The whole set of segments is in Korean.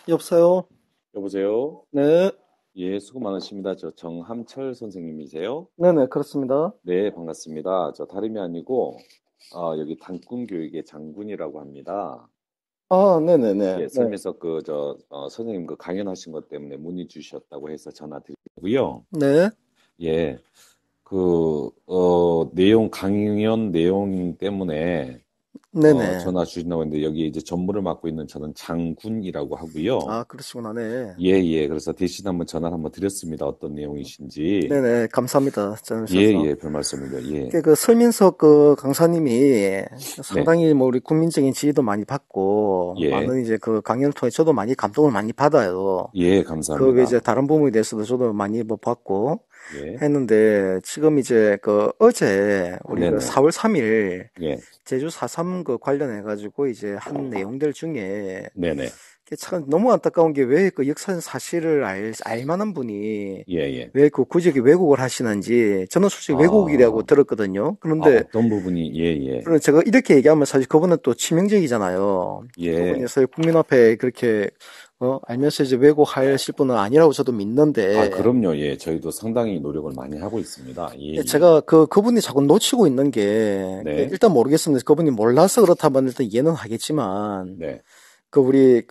여보세요? 여보세요? 네, 예, 수고 많으십니다. 저 정함철 선생님이세요? 네네, 그렇습니다. 네, 반갑습니다. 저 다름이 아니고, 여기 단군 교육의 장군이라고 합니다. 아, 네네네, 예, 네, 설명서 선생님 그 강연하신 것 때문에 문의 주셨다고 해서 전화 드리고요. 네, 예, 강연 내용 때문에, 네네. 전화 주신다고 했는데, 여기 이제 전무를 맡고 있는 저는 장군이라고 하고요. 아, 그러시구나, 네. 예, 예. 그래서 대신 한번 전화를 한번 드렸습니다. 어떤 내용이신지. 네네, 감사합니다. 예, 전해주셔서. 예, 별 말씀을요. 예. 그 설민석 그 강사님이 네, 상당히 뭐 우리 국민적인 지지도 많이 받고, 예, 많은 이제 그 강연을 통해 저도 많이 감동을 많이 받아요. 예, 그 외에 이제 감사합니다. 다른 부분에 대해서도 저도 많이 뭐 받고 예, 했는데, 지금 이제 그 어제 우리 그 네네, 4월 3일 예, 제주 4.3 그 관련해가지고 이제 한 내용들 중에 네네, 참 너무 안타까운 게 왜 그 역사 사실을 알 만한 분이 예, 예. 왜 그 굳이 이렇게 왜곡을 하시는지 저는 솔직히 왜곡이라고 아, 들었거든요. 그런데 어떤 부분이, 예, 예, 그럼 제가 이렇게 얘기하면 사실 그분은 또 치명적이잖아요. 그분이 예. 사실 국민 앞에 그렇게 알면서 이제 왜곡하실 분은 아니라고 저도 믿는데 그럼요. 예, 저희도 상당히 노력을 많이 하고 있습니다. 예, 예. 제가 그분이 자꾸 놓치고 있는 게 네, 일단 모르겠습니다. 그분이 몰라서 그렇다면 일단 이해는 하겠지만 네, 우리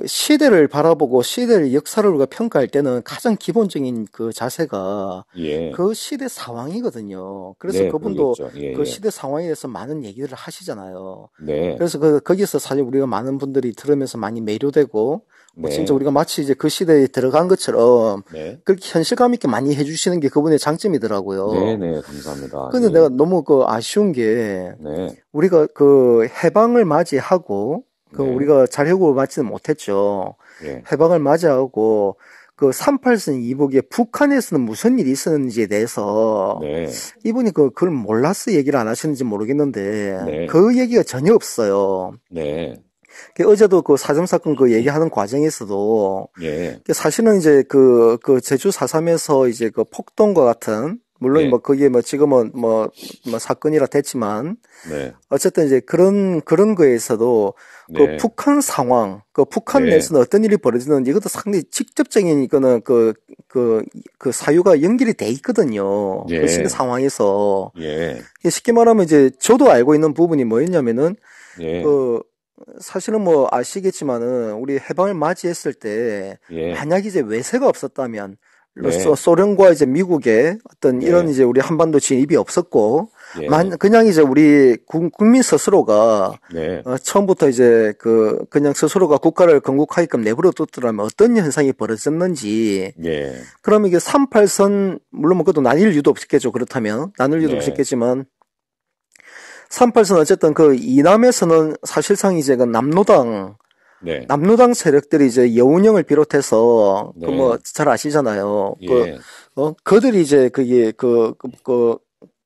시대를 바라보고 시대의 역사를 우리가 평가할 때는 가장 기본적인 그 자세가 예, 그 시대 상황이거든요. 그래서 네, 그분도 그러겠죠. 예, 그 예. 시대 상황에 대해서 많은 얘기를 하시잖아요. 네, 그래서 거기서 사실 우리가 많은 분들이 들으면서 많이 매료되고 진짜 네, 우리가 마치 이제 그 시대에 들어간 것처럼 네, 그렇게 현실감 있게 많이 해주시는 게 그분의 네, 장점이더라고요. 네, 감사합니다. 근데 예, 내가 너무 아쉬운 게 네, 우리가 그 해방을 맞이하고 네, 우리가 자력을 맞지는 못했죠. 예, 해방을 맞이하고 그 38선 이북에 북한에서는 무슨 일이 있었는지에 대해서 네, 이분이 그걸 몰라서 얘기를 안 하시는지 모르겠는데 네, 그 얘기가 전혀 없어요. 네, 어제도 그 사점 사건 그 얘기하는 과정에서도 예, 사실은 이제 그 제주 4.3에서 이제 그 폭동과 같은 물론 뭐 예, 그게 뭐 지금은 뭐 사건이라 됐지만 네, 어쨌든 이제 그런 거에서도 그 네, 북한 상황, 그 북한 네, 내에서는 어떤 일이 벌어지는지 이것도 상당히 직접적인 이거는 그 사유가 연결이 돼 있거든요. 그 시대 예, 상황에서. 예, 쉽게 말하면 이제 저도 알고 있는 부분이 뭐였냐면은 예, 그 사실은 뭐 아시겠지만은 우리 해방을 맞이했을 때 예, 만약 이제 외세가 없었다면 네, 소련과 이제 미국의 어떤 이런 네, 이제 우리 한반도 진입이 없었고 예, 그냥 이제 우리 국민 스스로가 네, 처음부터 이제 그냥 스스로가 국가를 건국하게끔 내버려 뒀더라면 어떤 현상이 벌어졌는지 예, 그러면 이게 38선 물론 뭐 그것도 나뉠 이유도 없겠죠. 그렇다면 나눌 이유도 네, 없었겠지만 38선 어쨌든 그 이남에서는 사실상 이제 그 네, 남로당 세력들이 이제 여운형을 비롯해서 그 뭐 네, 잘 아시잖아요. 예, 그들이 이제 그게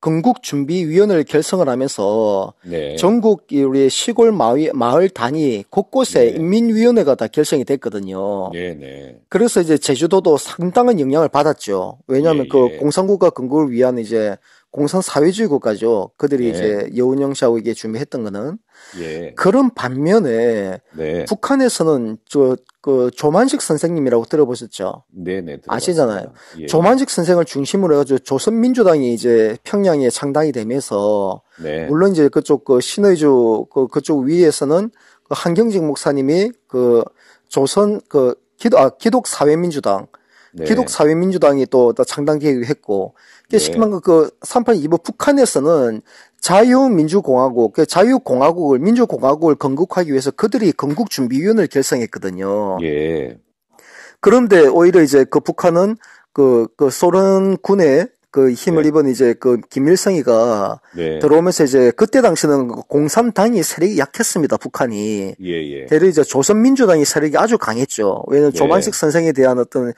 건국준비위원회를 결성을 하면서 네, 전국 우리 시골 마을 단위 곳곳에 네, 인민위원회가 다 결성이 됐거든요. 네, 네, 그래서 이제 제주도도 상당한 영향을 받았죠. 예, 왜냐하면 그 예, 공산국가 건국을 위한 이제 공산사회주의 국가죠. 그들이 네, 이제 여운형 샤오에게 준비했던 거는. 예, 그런 반면에 네, 북한에서는 조만식 선생님이라고 들어보셨죠? 네, 네, 아시잖아요. 들어봤습니다. 예, 예, 조만식 선생을 중심으로 해가지고 조선민주당이 이제 평양에 창당이 되면서 네, 물론 이제 그쪽 신의주 그쪽 위에서는 한경직 목사님이 조선 기독사회민주당 네, 기독사회민주당이 또 창당되기도 했고, 쉽게 네, 말하면 3.8 이후 북한에서는 자유민주공화국, 자유공화국을, 민주공화국을 건국하기 위해서 그들이 건국준비위원회를 결성했거든요. 예, 그런데 오히려 이제 북한은 소련군의 힘을 네, 입은 이제 김일성이가 네, 들어오면서 이제 그때 당시는 공산당이 세력이 약했습니다, 북한이. 예, 예, 대려 이제 조선민주당이 세력이 아주 강했죠. 왜냐하면 조만식 네, 선생에 대한 어떤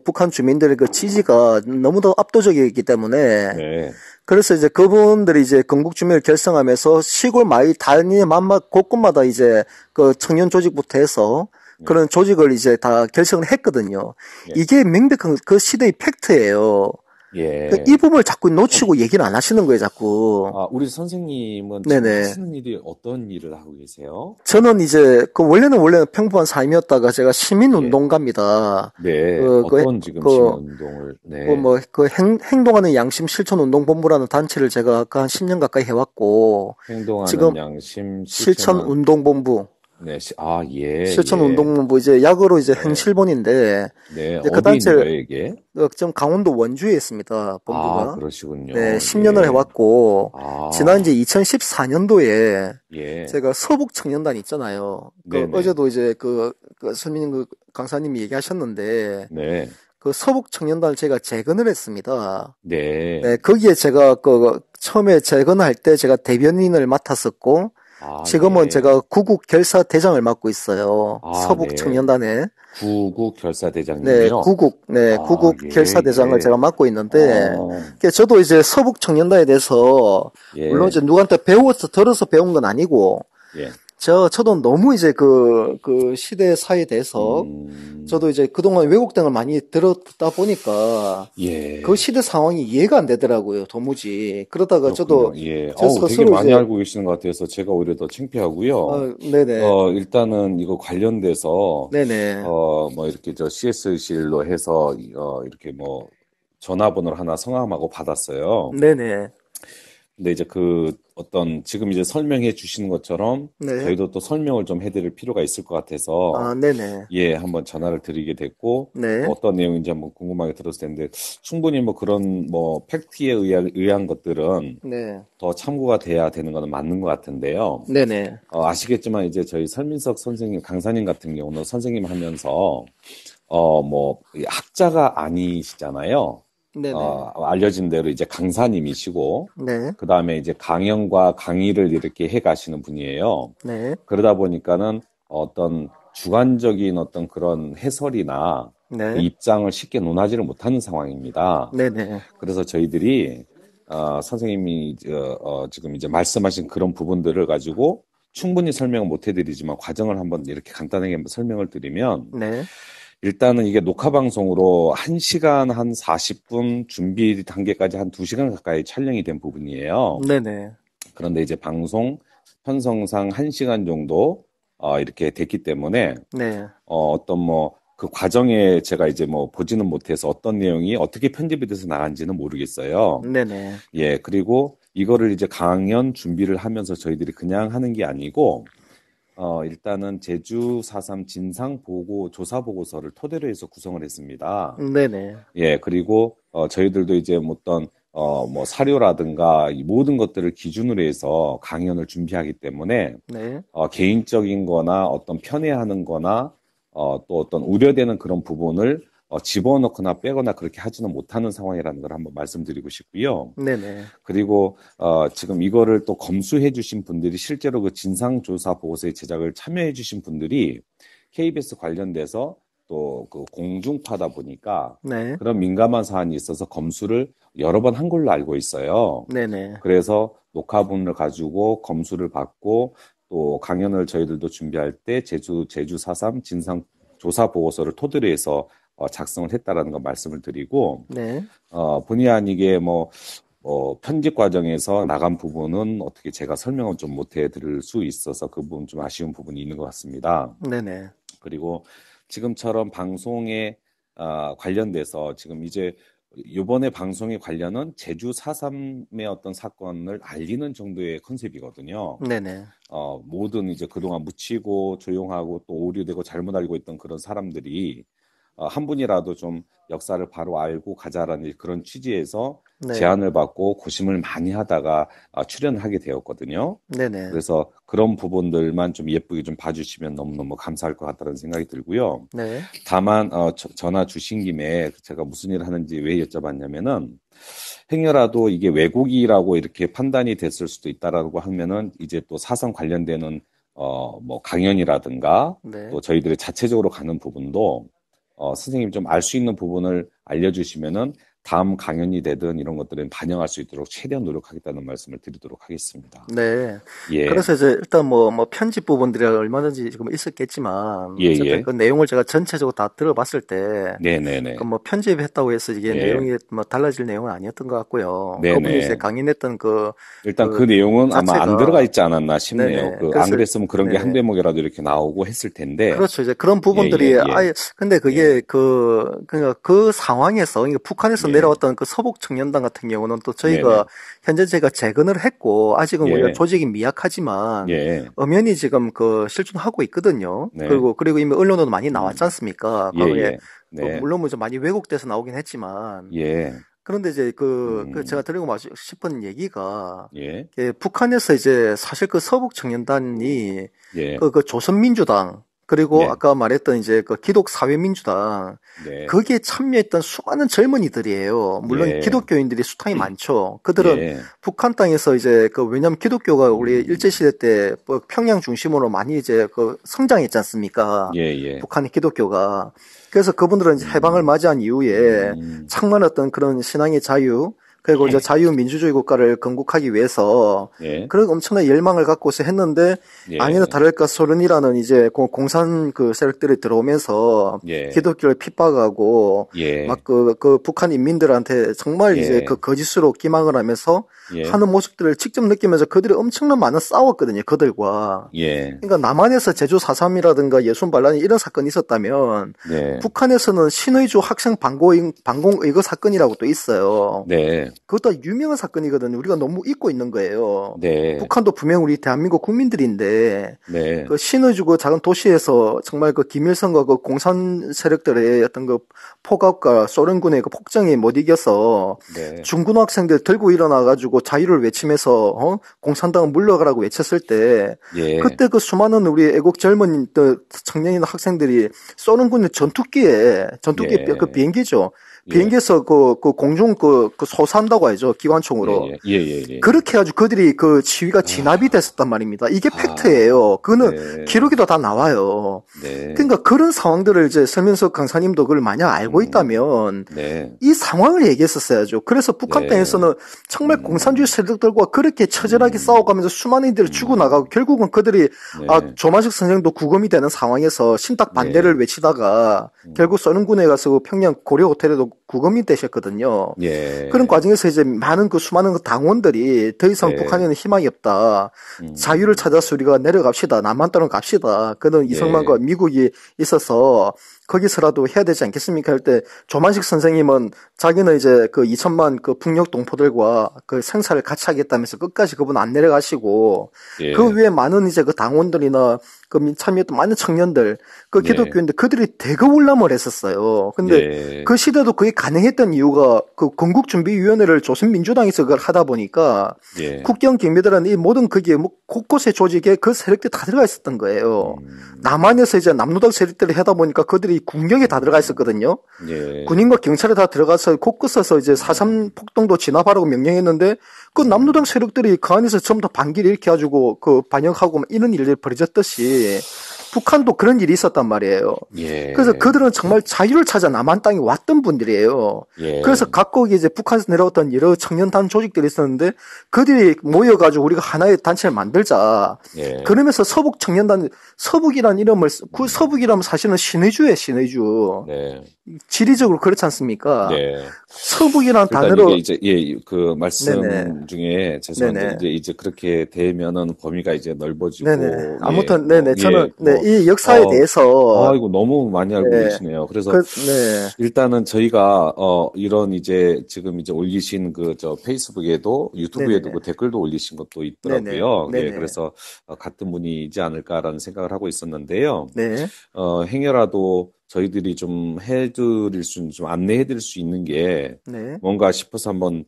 북한 주민들의 지지가 너무도 압도적이었기 때문에 네, 그래서 이제 그분들이 이제 건국주민을 결성하면서 시골 마을 단위 곳곳마다 이제 청년 조직부터 해서 네, 그런 조직을 이제 다 결성을 했거든요. 네, 이게 명백한 그 시대의 팩트예요. 예. 이 부분을 자꾸 놓치고 얘기를 안 하시는 거예요, 자꾸. 우리 선생님은 지금 네네. 하시는 일이 어떤 일을 하고 계세요? 저는 이제, 원래는 평범한 삶이었다가 제가 예. 시민운동가입니다. 네. 어떤 지금 시민 그, 운동을, 네. 행동하는 양심 실천 운동본부라는 단체를 제가 아까 한 10년 가까이 해왔고, 지금 행동하는 양심 실천 실천은, 운동본부, 네. 예, 실천 예. 운동본부 이제 약으로 이제 네. 행실본인데, 네. 이제 그 어디에 있는 단체를 거예요, 이게? 좀 강원도 원주에 있습니다, 본부가. 네, 그러시군요. 10년을 예. 해왔고, 지난 이제 아, 2014년도에 예. 제가 서북 청년단 있잖아요. 네네. 어제도 이제 선민 강사님이 얘기하셨는데, 네. 그 서북 청년단을 제가 재건을 했습니다. 네, 네. 거기에 제가 처음에 재건할 때 제가 대변인을 맡았었고, 지금은 예. 제가 구국 결사 대장을 맡고 있어요. 서북 네. 청년단에. 구국 결사대장님이요? 구국 결사 예, 대장을 제가 예. 맡고 있는데, 어, 저도 이제 서북 청년단에 대해서, 물론 예, 이제 누구한테 들어서 배운 건 아니고, 예. 저도 너무 이제 그 시대 사회에 대해서, 음, 저도 이제 그동안 외국 등을 많이 들었다 보니까, 그 예. 시대 상황이 이해가 안 되더라고요, 도무지. 그러다가 그렇군요. 저도, 예. 저 되게 스스로 많이 이제, 알고 계시는 것 같아서 제가 오히려 더 창피하고요. 네네, 일단은 이거 관련돼서, 네네, 뭐 이렇게 CS실로 해서, 이렇게 뭐 전화번호를 하나 성함하고 받았어요. 네네, 근데 이제 지금 이제 설명해 주시는 것처럼 네, 저희도 또 설명을 좀 해드릴 필요가 있을 것 같아서, 네네, 예, 한번 전화를 드리게 됐고, 또 네, 어떤 내용인지 한번 궁금하게 들었을 텐데, 충분히 뭐 그런 뭐 팩트에 의한 것들은 네, 더 참고가 돼야 되는 거는 맞는 것 같은데요. 네네, 아시겠지만 이제 저희 설민석 선생님, 강사님 같은 경우는 선생님 하면서, 이 학자가 아니시잖아요. 네네, 알려진 대로 이제 강사님이시고, 네, 그 다음에 이제 강연과 강의를 이렇게 해 가시는 분이에요. 네, 그러다 보니까는 어떤 주관적인 어떤 그런 해설이나 그 네, 입장을 쉽게 논하지를 못하는 상황입니다. 네네, 그래서 저희들이 선생님이 지금 이제 말씀하신 그런 부분들을 가지고 충분히 설명을 못 해드리지만 과정을 한번 이렇게 간단하게 한번 설명을 드리면 네, 일단은 이게 녹화 방송으로 1시간 한 40분 준비 단계까지 한 2시간 가까이 촬영이 된 부분이에요. 네네, 그런데 이제 방송 편성상 1시간 정도 이렇게 됐기 때문에 네, 어떤 뭐 그 과정에 제가 이제 뭐 보지는 못해서 어떤 내용이 어떻게 편집이 돼서 나간지는 모르겠어요. 네네, 예, 그리고 이거를 이제 강연 준비를 하면서 저희들이 그냥 하는 게 아니고 일단은 제주 4.3 진상 보고 조사 보고서를 토대로 해서 구성을 했습니다. 네네, 예, 그리고 저희들도 이제 뭐 어떤 뭐 사료라든가 이 모든 것들을 기준으로 해서 강연을 준비하기 때문에 네, 개인적인 거나 어떤 편애하는 거나 또 어떤 우려되는 그런 부분을 집어넣거나 빼거나 그렇게 하지는 못하는 상황이라는 걸 한번 말씀드리고 싶고요. 네네, 그리고 지금 이거를 또 검수해 주신 분들이 실제로 그 진상조사 보고서의 제작을 참여해 주신 분들이 KBS 관련돼서 또 그 공중파다 보니까 네, 그런 민감한 사안이 있어서 검수를 여러 번 한 걸로 알고 있어요. 네네, 그래서 녹화본을 가지고 검수를 받고 또 강연을 저희들도 준비할 때 제주 4.3 진상 조사 보고서를 토대로 해서 작성을 했다라는 거 말씀을 드리고 네, 본의 아니게 편집 과정에서 나간 부분은 어떻게 제가 설명을 좀 못해 드릴 수 있어서 그 부분 좀 아쉬운 부분이 있는 것 같습니다. 네네, 그리고 지금처럼 방송에 관련돼서 지금 이제 이번에 방송에 관련은 제주 4.3의 어떤 사건을 알리는 정도의 컨셉이거든요. 네네, 모든 이제 그동안 묻히고 조용하고 또 오류되고 잘못 알고 있던 그런 사람들이 한 분이라도 좀 역사를 바로 알고 가자라는 그런 취지에서 네, 제안을 받고 고심을 많이 하다가 출연을 하게 되었거든요. 네네, 그래서 그런 부분들만 좀 예쁘게 좀 봐주시면 너무너무 감사할 것 같다는 생각이 들고요. 네, 다만 전화 주신 김에 제가 무슨 일을 하는지 왜 여쭤봤냐면은 행여라도 이게 왜곡이라고 이렇게 판단이 됐을 수도 있다라고 하면은 이제 또 사상 관련되는 뭐 강연이라든가 네, 또 저희들이 자체적으로 가는 부분도 선생님 좀 알 수 있는 부분을 알려주시면은 다음 강연이 되든 이런 것들은 반영할 수 있도록 최대한 노력하겠다는 말씀을 드리도록 하겠습니다. 네. 예, 그래서 이제 일단 뭐 편집 부분들이 얼마든지 지금 있었겠지만, 예, 어쨌든 예. 그 내용을 제가 전체적으로 다 들어봤을 때, 그 네네네. 뭐 편집했다고 해서 이게 예, 내용이 뭐 달라질 내용은 아니었던 것 같고요. 그분이 이제 네네. 강인했던 그, 일단 그 그 내용은 아마 안 들어가 자체가, 있지 않았나 싶네요. 네네. 그, 안 그래서, 그랬으면 그런 게 한 네네. 대목이라도 이렇게 나오고 했을 텐데, 그렇죠. 이제 그런 예, 예, 부분들이 예, 아예 근데 예, 그게 그러니까 그 상황에서 그러니까 북한에서 예, 내려왔던 그 서북 청년단 같은 경우는 또 저희가 네네. 현재 제가 재건을 했고 아직은 우리가 예, 조직이 미약하지만 예, 엄연히 지금 그 실존하고 있거든요. 네. 그리고 이미 언론에도 많이 나왔지 음, 않습니까? 예, 과거에 예, 뭐 네, 물론 뭐 좀 많이 왜곡돼서 나오긴 했지만 예, 그런데 이제 그 제가 음, 드리고 싶은 얘기가 예, 북한에서 이제 사실 그 서북 청년단이 예, 그 조선민주당 그리고 예, 아까 말했던 이제 그 기독사회민주당 네, 거기에 참여했던 수많은 젊은이들이에요. 물론 예, 기독교인들이 수당이 많죠. 그들은 예, 북한 땅에서 이제 그 왜냐면 기독교가 우리 음, 일제시대 때 뭐 평양 중심으로 많이 이제 그 성장했지 않습니까? 예, 예, 북한의 기독교가. 그래서 그분들은 이제 해방을 음, 맞이한 이후에 음, 창만 어떤 그런 신앙의 자유, 그리고 이제 자유민주주의 국가를 건국하기 위해서 예, 그런 엄청난 열망을 갖고서 했는데 아니나 예, 다를까 소련이라는 이제 공산 그 세력들이 들어오면서 예, 기독교를 핍박하고 막 예, 그 북한 인민들한테 정말 이제 그 예, 거짓으로 기망을 하면서 예, 하는 모습들을 직접 느끼면서 그들이 엄청난 많은 싸웠거든요. 그들과. 예, 그러니까 남한에서 제주 4.3이라든가 예순 반란이 이런 사건이 있었다면 네, 북한에서는 신의주 학생 반공 의거 사건이라고 또 있어요. 네, 그것도 유명한 사건이거든요. 우리가 너무 잊고 있는 거예요. 네, 북한도 분명 우리 대한민국 국민들인데 네, 그 신의주고 작은 도시에서 정말 그 김일성과 그 공산 세력들의 어떤 그 폭압과 소련군의 그 폭정에 못 이겨서 네, 중고등학생들 들고 일어나가지고 자유를 외치면서 공산당은 물러가라고 외쳤을 때 예, 그때 그 수많은 우리 애국 젊은 청년이나 학생들이 소련군의 전투기 그 예, 비행기죠. 예, 비행기에서 그 공중 그 소사한다고 하죠. 예, 기관총으로. 예, 예, 예, 예. 그렇게 해가지고 그들이 그 지위가 진압이 아, 됐었단 말입니다. 이게 아, 팩트예요. 그거는 네, 기록에도 다 나와요. 네, 그러니까 그런 상황들을 이제 설명석 강사님도 그걸 만약 알고 있다면 네, 이 상황을 얘기했었어야죠. 그래서 북한 네, 땅에서는 정말 공산주의 세력들과 그렇게 처절하게 음, 싸워가면서 수많은 이들이 죽어나가고 음, 결국은 그들이 네, 조만식 선생도 구금이 되는 상황에서 신탁 예, 반대를 외치다가 음, 결국 소련군에 가서 그 평양 고려 호텔에도 구금이 되셨거든요. 그런 예, 과정에서 이제 많은 그 수많은 그 당원들이 더 이상 네, 북한에는 희망이 없다. 자유를 음, 찾아서 우리가 내려갑시다. 남한 땅으로 갑시다. 그는 이승만과 예, 미국이 있어서 거기서라도 해야 되지 않겠습니까? 할 때 조만식 선생님은 자기는 이제 그 2천만 그 북녘 동포들과 그 생사를 같이 하겠다면서 끝까지 그분 안 내려가시고 그 예, 위에 많은 이제 그 당원들이나 그 참여했던 많은 청년들 그 예, 기독교인들 그들이 대거울람을 했었어요. 근데 예, 그 시대도 그게 가능했던 이유가 그 건국준비위원회를 조선민주당에서 그걸 하다 보니까 예, 국경 경비들은 이 모든 그게 뭐 곳곳의 조직에 그 세력들이 다 들어가 있었던 거예요. 음, 남한에서 이제 남노당 세력들을 하다 보니까 그들이 국경에 다 들어가 있었거든요. 예, 군인과 경찰이 다 들어가서 곳곳에서 이제 4.3 폭동도 진압하라고 명령했는데 그 남노당 음, 세력들이 그 안에서 전부 다 반기를 일으켜 가지고 그 반역하고 막 이런 일들이 벌어졌듯이 북한도 그런 일이 있었단 말이에요. 그래서 예, 그들은 정말 자유를 찾아 남한 땅에 왔던 분들이에요. 그래서 예, 각국이 이제 북한에서 내려왔던 여러 청년단 조직들이 있었는데 그들이 모여가지고 우리가 하나의 단체를 만들자. 예, 그러면서 서북 청년단, 서북이란 이름을, 그 음, 서북이라면 사실은 신의주예요, 신의주. 네, 지리적으로 그렇지 않습니까? 네. 서북이란 그러니까 이게 단어로, 이제 예, 그 네네, 말씀 중에 죄송한데 네네. 이제 그렇게 되면은 범위가 이제 네네. 넓어지고 예, 아무튼, 뭐 네네. 예, 저는, 네, 이 역사에 대해서, 이거 너무 많이 알고 네, 계시네요. 그래서 네, 일단은 저희가 이런 이제 지금 이제 올리신 그 저 페이스북에도 유튜브에도 그 네네, 댓글도 올리신 것도 네네, 있더라고요. 예, 네네, 그래서 같은 분이지 않을까라는 생각을 하고 있었는데요. 네, 행여라도 저희들이 좀 해드릴 수, 좀 안내해드릴 수 있는 게 네, 뭔가 싶어서 한번,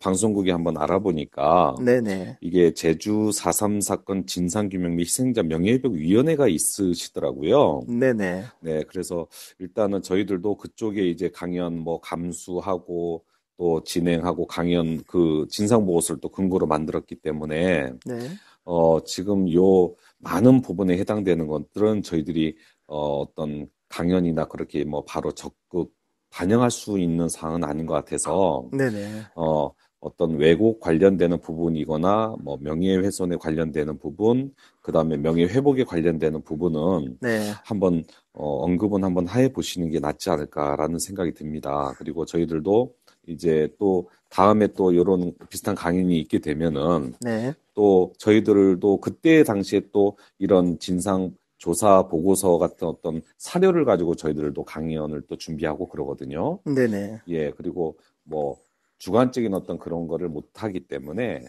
방송국에 한번 알아보니까 네네, 이게 제주 4.3 사건 진상규명 및 희생자 명예회복위원회가 있으시더라고요. 네네, 네, 그래서 일단은 저희들도 그쪽에 이제 강연 뭐 감수하고 또 진행하고 강연 그 진상보고서를 또 근거로 만들었기 때문에 네, 지금 요 많은 부분에 해당되는 것들은 저희들이 어떤 강연이나 그렇게 뭐 바로 적극 반영할 수 있는 사항은 아닌 것 같아서 네네. 어떤 왜곡 관련되는 부분이거나 뭐 명예훼손에 관련되는 부분, 그다음에 명예회복에 관련되는 부분은 네. 한번 언급은 한번 해 보시는 게 낫지 않을까라는 생각이 듭니다. 그리고 저희들도 이제 또 다음에 또 이런 비슷한 강연이 있게 되면은 네. 또 저희들도 그때 당시에 또 이런 진상 조사 보고서 같은 어떤 사료를 가지고 저희들도 강연을 또 준비하고 그러거든요. 네네. 예, 그리고 뭐 주관적인 어떤 그런 거를 못 하기 때문에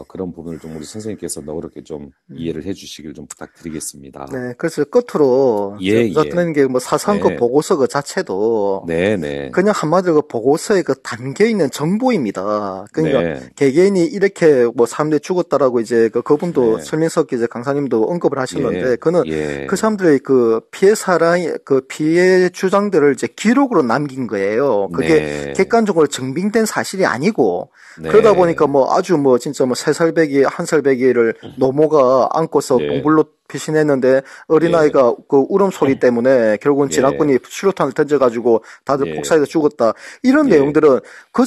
그런 부분을 좀 우리 선생님께서 너그럽게 좀 음. 이해를 해주시길 좀 부탁드리겠습니다. 네. 그래서 끝으로, 예, 예. 어떤 게 뭐 사상 그 네, 보고서 그 자체도 네, 네, 그냥 한마디로 그 보고서에 그 담겨 있는 정보입니다. 그러니까 네, 개개인이 이렇게 뭐 사람들이 죽었다라고 이제 그분도 네, 설민석 이제 강사님도 언급을 예, 하셨는데 그는 그 예, 사람들의 그 피해 사랑의 그 피해 주장들을 이제 기록으로 남긴 거예요. 그게 네, 객관적으로 증빙된 사실이 아니고 그러다 보니까 네, 뭐 아주 뭐 진짜 뭐 3살배기, 1살배기를 노모가 안고서 예, 봉불로 피신했는데 예, 어린아이가 그 울음소리 때문에 결국은 예, 진압군이 수류탄을 던져가지고 다들 예, 폭사해서 죽었다. 이런 예, 내용들은 예, 그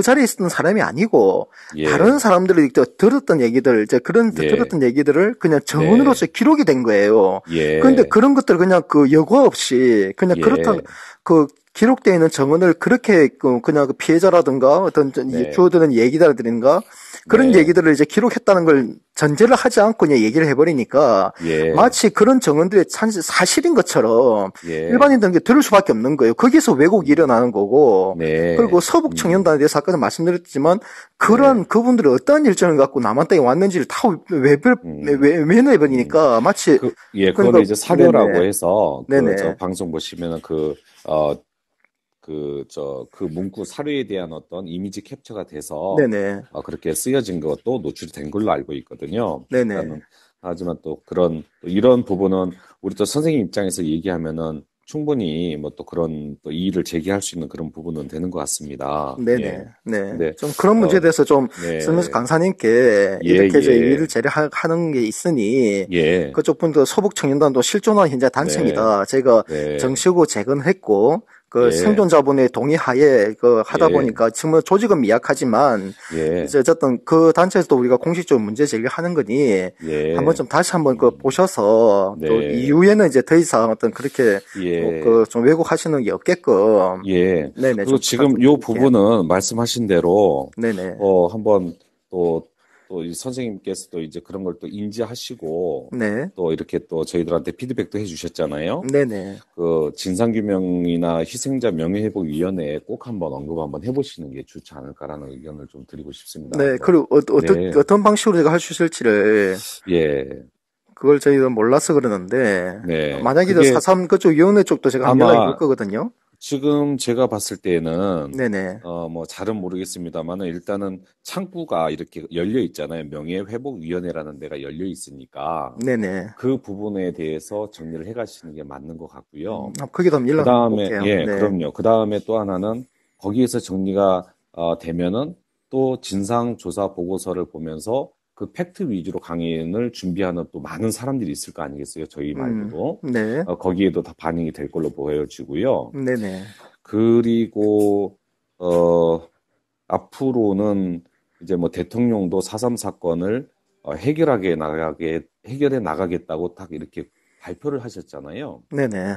자리에 있었던 사람이 아니고 다른 예, 사람들이 들었던 얘기들, 이제 그런 예, 들었던 얘기들을 그냥 네, 정언으로서 기록이 된 거예요. 그런데 예, 그런 것들 그냥 그 여과 없이 그냥 그렇다 예, 그 기록되어 있는 정언을 그렇게 그냥 그 피해자라든가 어떤 이 네, 주어드는 얘기자들인가 그런 네, 얘기들을 이제 기록했다는 걸 전제를 하지 않고 그냥 얘기를 해버리니까 예, 마치 그런 정언들이 사실인 것처럼 예, 일반인들에게 들을 수밖에 없는 거예요. 거기서 왜곡이 일어나는 거고 그리고 네, 서북 청년단에 대해서 아까도 말씀드렸지만 네, 그런 그분들이 어떠한 일정을 갖고 남한 땅에 왔는지를 다 음, 음. 외면해버리니까 마치 예, 그거는 그러니까 이제 네네 사료라고 해서 저 네네 방송 보시면은 그 문구 사료에 대한 어떤 이미지 캡처가 돼서 네네 그렇게 쓰여진 것도 노출이 된 걸로 알고 있거든요. 네네 그러니까는 하지만 또 또 이런 부분은 우리 또 선생님 입장에서 얘기하면은 충분히 뭐 또 그런 또 이의를 제기할 수 있는 그런 부분은 되는 것 같습니다. 예. 네네, 네. 근데 좀 그런 문제에 어, 대해서 좀 설명서 네, 강사님께 예, 이렇게 이제 예, 이의를 제기하는 게 있으니 예, 그쪽 분도 소북청년단도 실존한 현재 네, 단체입니다. 제가 네, 정식으로 재건했고 그 예, 생존자분의 동의하에 그 하다 예, 보니까 지금 조직은 미약하지만 예, 이제 어쨌든 그 단체에서도 우리가 공식적으로 문제 제기하는 거니 한번 예, 좀 다시 한번 그 음, 보셔서 또 네, 이후에는 이제 더 이상 어떤 그렇게 예, 그 좀 왜곡하시는 게 없게끔 예. 네네 그리고 좀 부탁 지금 좀 요 드릴게요. 부분은 말씀하신 대로, 네네. 한번 또 이 선생님께서도 이제 그런 걸 또 인지하시고, 네. 또 이렇게 또 저희들한테 피드백도 해주셨잖아요. 네네. 그 진상규명이나 희생자 명예회복위원회에 꼭 한번 언급 한번 해보시는 게 좋지 않을까라는 의견을 좀 드리고 싶습니다. 네. 뭐, 그리고 네, 어떤 방식으로 제가 할 수 있을지를 예, 그걸 저희가 몰라서 그러는데 네. 만약에 저 그게 4.3 그쪽 위원회 쪽도 제가 한번 연락해 볼 아마 거거든요. 지금 제가 봤을 때는 네네. 뭐 잘은 모르겠습니다만은 일단은 창구가 이렇게 열려 있잖아요. 명예회복위원회라는 데가 열려 있으니까 네네. 그 부분에 대해서 정리를 해 가시는 게 맞는 것 같고요. 거기도 한번 그 연락 한번 다음에 볼게요. 예, 네. 그럼요. 그 다음에 또 하나는 거기에서 정리가 되면은 또 진상조사 보고서를 보면서 그 팩트 위주로 강연을 준비하는 또 많은 사람들이 있을 거 아니겠어요? 저희 말고도. 네. 거기에도 다 반영이 될 걸로 보여지고요. 네네. 그리고 어 앞으로는 이제 뭐 대통령도 4.3 사건을 해결해 나가겠다고 딱 이렇게 발표를 하셨잖아요. 네네.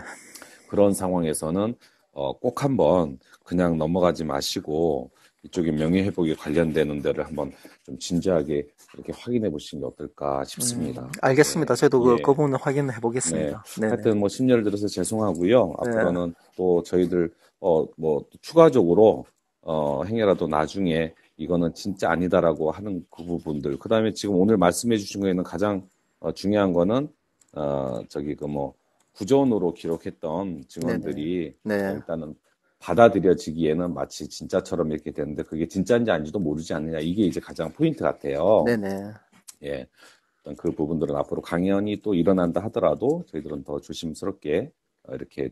그런 상황에서는 꼭 한번 그냥 넘어가지 마시고 이쪽에 명예회복에 관련되는 데를 한번 좀 진지하게 이렇게 확인해 보시는 게 어떨까 싶습니다. 알겠습니다. 예, 저도 그 예. 부분을 확인해 네. 보겠습니다. 네네. 하여튼 뭐 심려를 들어서 죄송하고요. 네. 앞으로는 또 저희들 뭐 추가적으로 행여라도 나중에 이거는 진짜 아니다라고 하는 그 부분들. 그다음에 지금 오늘 말씀해 주신 거에는 가장 중요한 거는 저기 그 뭐 구전으로 기록했던 네네. 증언들이 네. 일단은 받아들여지기에는 마치 진짜처럼 이렇게 되는데 그게 진짜인지 아닌지도 모르지 않느냐. 이게 이제 가장 포인트 같아요. 네네. 예. 어떤 그 부분들은 앞으로 강연이 또 일어난다 하더라도 저희들은 더 조심스럽게 이렇게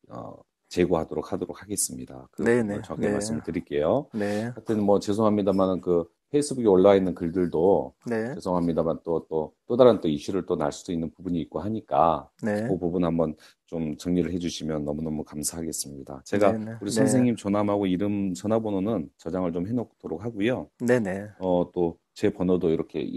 어, 제고하도록 하겠습니다. 그 부분을 네네. 정확하게 네. 말씀을 드릴게요. 네. 하여튼 뭐 죄송합니다만은 그 페이스북에 올라와 있는 글들도 네, 죄송합니다만 또 다른 또 이슈를 또 날 수도 있는 부분이 있고 하니까 네, 그 부분 한번 좀 정리를 해주시면 너무너무 감사하겠습니다. 네, 제가 네, 우리 네, 선생님 전화하고 이름, 전화번호는 저장을 좀 해놓도록 하고요. 네, 네. 또 제 번호도 이렇게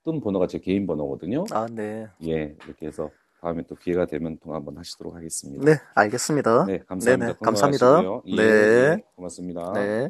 뜬 번호가 제 개인 번호거든요. 아, 네. 예, 이렇게 해서 다음에 또 기회가 되면 통화 한번 하시도록 네, 하겠습니다. 알겠습니다. 네, 네네, 감사합니다. 감사합니다. 건강하시고요. 예, 네, 예, 고맙습니다. 네.